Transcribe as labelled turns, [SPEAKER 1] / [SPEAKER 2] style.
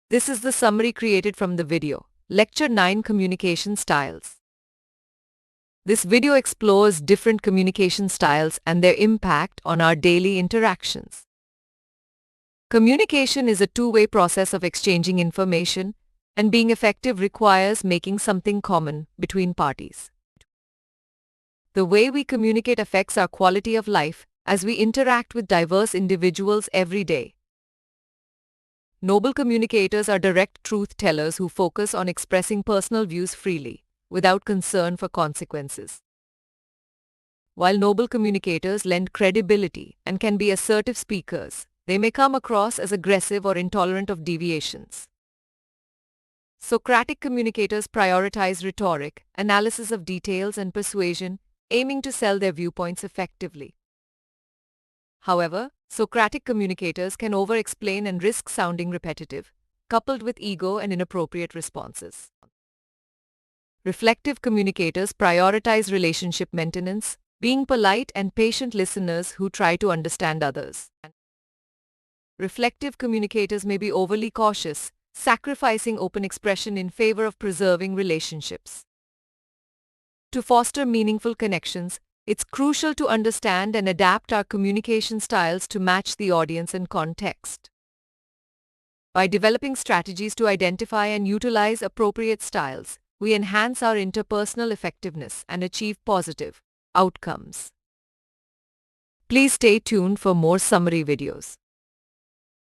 [SPEAKER 1] This is the summary created from the video, Lecture 9 Communication Styles. This video explores different communication styles and their impact on our daily interactions. Communication is a two-way process of exchanging information, and being effective requires making something common between parties. The way we communicate affects our quality of life as we interact with diverse individuals every day. Noble communicators are direct truth tellers who focus on expressing personal views freely, without concern for consequences. While noble communicators lend credibility and can be assertive speakers, they may come across as aggressive or intolerant of deviations. Socratic communicators prioritize rhetoric, analysis of details, and persuasion, aiming to sell their viewpoints effectively. However, Socratic communicators can over-explain and risk sounding repetitive, coupled with ego and inappropriate responses. Reflective communicators prioritize relationship maintenance, being polite and patient listeners who try to understand others. Reflective communicators may be overly cautious, sacrificing open expression in favor of preserving relationships. To foster meaningful connections, it's crucial to understand and adapt our communication styles to match the audience and context. By developing strategies to identify and utilize appropriate styles, we enhance our interpersonal effectiveness and achieve positive outcomes. Please stay tuned for more summary videos.